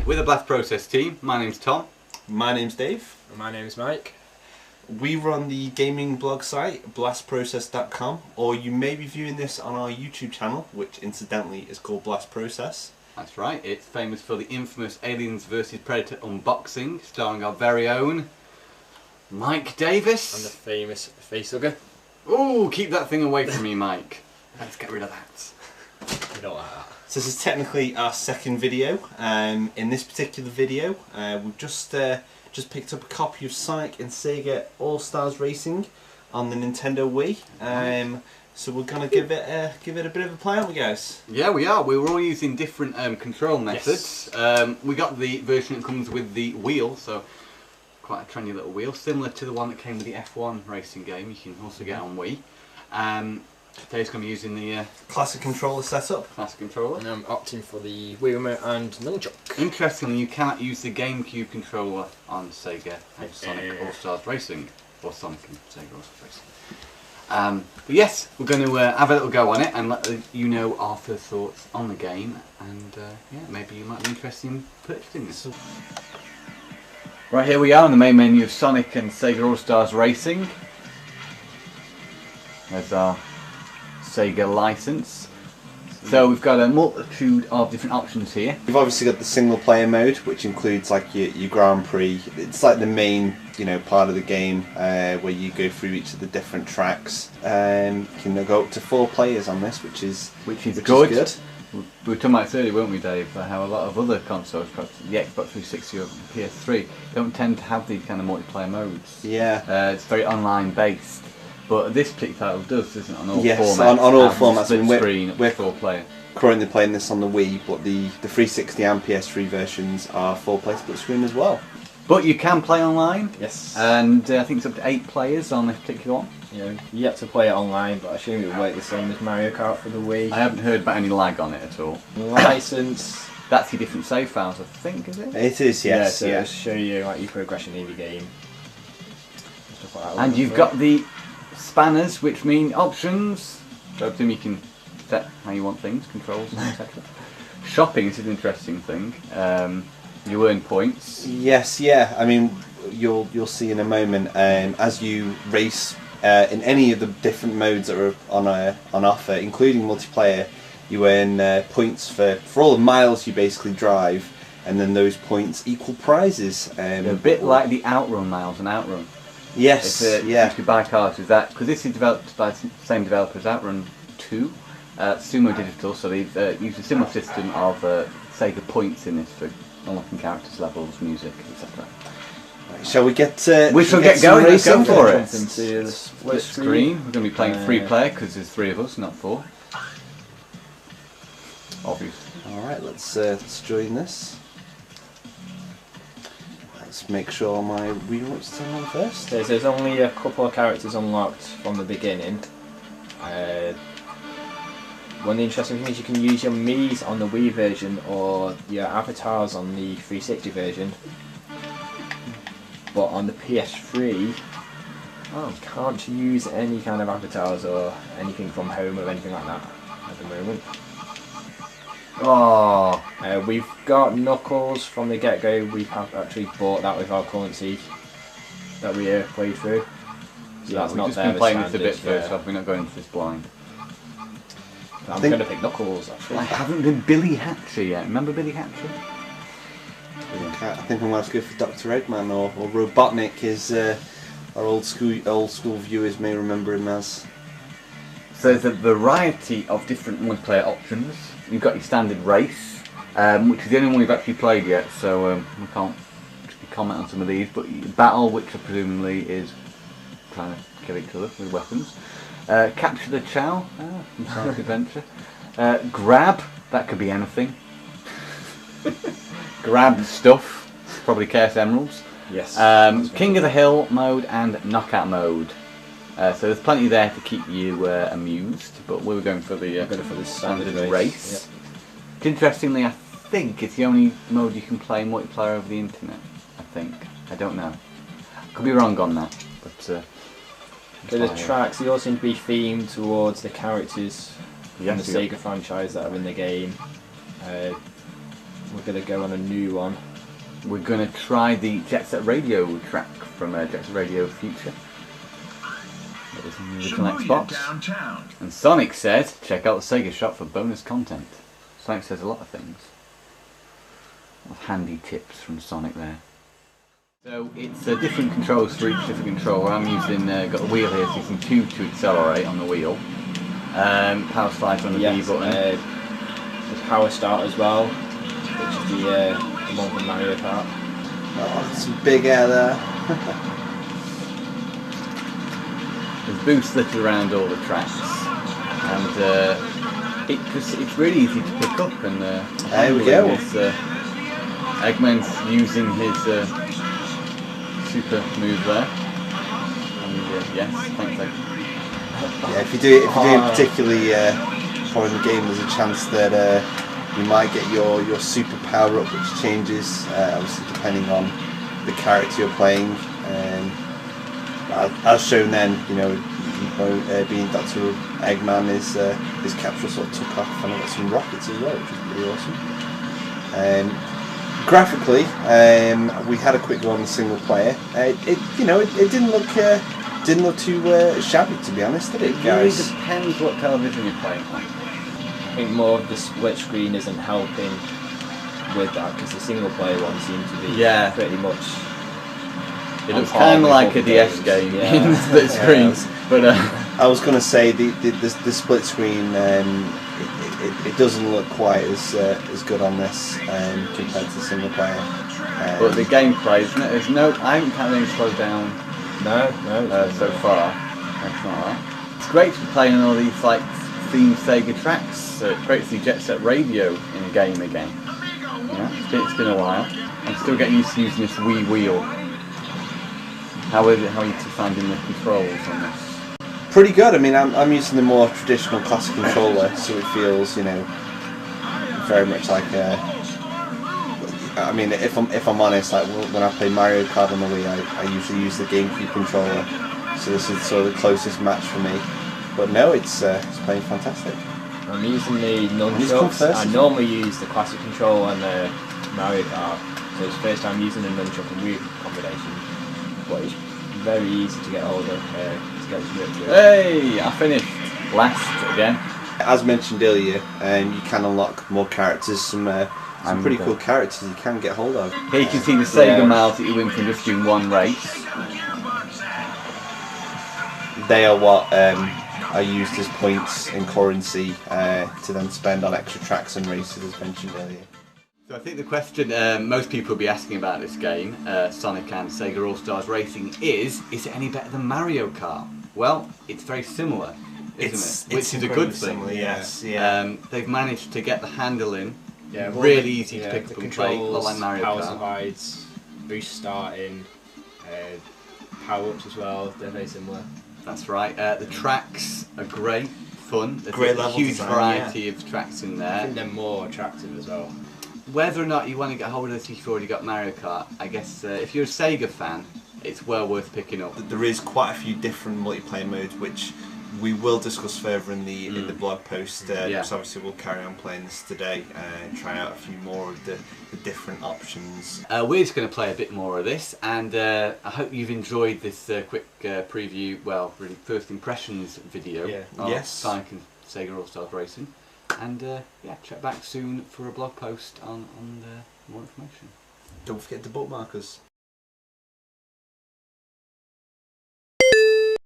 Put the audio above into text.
we're the Blast Process team. My name's Tom. My name's Dave. And my name's Mike. We run the gaming blog site, blastprocess.com, or you may be viewing this on our YouTube channel, which incidentally is called Blast Process. That's right, it's famous for the infamous Aliens vs Predator unboxing, starring our very own Mike Davis. And the famous facehugger. Ooh, keep that thing away from me, Mike. Let's get rid of that. We don't like that. So this is technically our second video. In this particular video, we've just picked up a copy of Sonic and Sega All-Stars Racing on the Nintendo Wii. So we're gonna give it a bit of a play, aren't we, guys? Yeah, we are. We were all using different control methods. Yes. We got the version that comes with the wheel, so quite a trendy little wheel, similar to the one that came with the F1 racing game. You can also get on Wii. Today's going to be using the Classic controller setup. classic controller. And I'm opting for the Wii Remote and Nunchuck. Interestingly, you cannot use the GameCube controller on Sega or Sonic All-Stars Racing, or Sonic and Sega All-Stars Racing. But yes, we're going to have a little go on it and let you know our first thoughts on the game, and yeah, maybe you might be interested in purchasing this. Right, here we are on the main menu of Sonic and Sega All-Stars Racing. There's our Sega license. So we've got a multitude of different options here. We've obviously got the single player mode, which includes like your Grand Prix. It's like the main, part of the game where you go through each of the different tracks. You can go up to 4 players on this, which is good. We were talking about this earlier, weren't we, Dave? How a lot of other consoles, perhaps the Xbox 360 or PS3, don't tend to have these kind of multiplayer modes. Yeah. It's very online based. But this particular title does, doesn't it? On all yes, formats. on all formats. Split screen, we're 4-player. Currently playing this on the Wii, but the 360 and PS3 versions are 4-player split screen as well. But you can play online. Yes. And I think it's up to 8 players on this particular one. Yeah, you have to play it online, but I assume it would work the same as Mario Kart for the Wii. I haven't heard about any lag on it at all. License. That's your different save files, I think, is it? It is, yes. Yeah, so it'll show you like your progression in the game. Stuff like that. And you've got the spanners, which mean options. So I presume you can set how you want things, controls, etc. Shopping is an interesting thing. You earn points. Yes, yeah. I mean, you'll see in a moment as you race in any of the different modes that are on offer, including multiplayer. You earn points for all the miles you basically drive, and then those points equal prizes. They're a bit like the Outrun miles and Outrun. Yes, yeah. If you buy cars with that, because this is developed by the same developer as Outrun 2, Sumo Digital, so they've used a similar system of Sega points in this for unlocking characters, levels, music, etc. Right, shall we get? We shall get going. Let's go for it. Into the Split screen. We're going to be playing 3-player because there's 3 of us, not 4. Obvious. All right, let's join this. Let's make sure my remote's turned on first. There's only a couple of characters unlocked from the beginning. One of the interesting things, you can use your Mii's on the Wii version or your avatars on the 360 version. But on the PS3, you can't use any kind of avatars or anything from home or anything like that at the moment. We've got Knuckles from the get-go. We have actually bought that with our currency that we played through. So Yeah, that's we've not just there been playing as this a bit standard, first off, we're not going into this blind. I'm going to pick Knuckles actually. I haven't been Billy Hatcher yet. Remember Billy Hatcher? I think I'm going to have to go for Dr. Eggman or Robotnik, as our old school viewers may remember him as. So there's a variety of different multiplayer options. You've got your standard race, which is the only one we've actually played yet, so we can't comment on some of these, but battle, which presumably is trying to kill each other with weapons. Capture the Chow, from Sonic Adventure. Grab, that could be anything. Grab stuff, probably Chaos Emeralds. Yes. King of the Hill mode and Knockout mode. So there's plenty there to keep you amused, but we were going for the standard race. Yep. Interestingly, I think it's the only mode you can play multiplayer over the internet. I think. I don't know. Could be wrong on that, but. The tracks, they all seem to be themed towards the characters from the Sega franchise that are in the game. we're going to go on a new one. We're going to try the Jet Set Radio track from Jet Set Radio Future. It was in the original Xbox. And Sonic said, check out the Sega shop for bonus content. Sonic says a lot of things. A lot of handy tips from Sonic there. So it's different controls for each different controller. I'm using, got the wheel here, so using Q to accelerate on the wheel. Power slides on the B button. The power start as well, which is the one from Mario Kart. Oh, some big air there. There's boosts littered around all the tracks, and it's really easy to pick up. And there we go. Eggman's using his super move there. And yes, thanks, Egg. Yeah, if you do it particularly far in the game, there's a chance that you might get your super power up, which changes obviously depending on the character you're playing. As shown then, being Dr. Eggman, his capsule sort of took off, and I got some rockets as well, which is pretty awesome. Graphically, we had a quick go on the single player. It didn't look too shabby, to be honest, did it, guys? It really depends what television you're playing on. I think more of the split screen isn't helping with that, because the single player one seems to be pretty much. It looks kind of like a DS game in split screens, but I was going to say the split screen. It doesn't look quite as good on this compared to single player. But the gameplay, isn't it? I haven't had any slow down. No, so far. That's not right. It's great to be playing on all these like themed Sega tracks. It's great to see Jet Set Radio in a game again. Yeah, it's been a while. I'm still getting used to using this Wii wheel. How are you finding the controls on this? Pretty good. I mean, I'm using the more traditional classic controller, so it feels, very much like I mean, if I'm honest, like when I play Mario Kart on the Wii, I usually use the GameCube controller, so this is sort of the closest match for me. But no, it's playing fantastic. I'm using the nunchucks. I normally use the classic control on the Mario Kart, so it's the first time using the nunchuck and Wii combination. But it's very easy to get hold of, to get grip with. Hey, I finished last again. As mentioned earlier, you can unlock more characters, some pretty cool characters you can get hold of. Here you can see the Sega miles that you win from just doing one race. They are what are used as points in currency to then spend on extra tracks and races, as mentioned earlier. So I think the question most people will be asking about this game, Sonic and Sega All-Stars Racing, is it any better than Mario Kart? Well, it's very similar, isn't it? Which is a good thing. Similar, yes. Yeah. They've managed to get the handling really easy to pick up and play, not like Mario power Kart. slides, boost starting, power-ups as well, they're very similar. That's right. The tracks are great, fun. There's Great a level huge design, variety of tracks in there. I think they're more attractive as well. Whether or not you want to get hold of this if you've already got Mario Kart, I guess if you're a Sega fan, it's well worth picking up. There is quite a few different multiplayer modes, which we will discuss further in the blog post. Because obviously we'll carry on playing this today and try out a few more of the different options. We're just going to play a bit more of this, and I hope you've enjoyed this quick preview, well, really first impressions video of Sonic and Sega All-Stars Racing. And check back soon for a blog post on more information. Don't forget to bookmark us.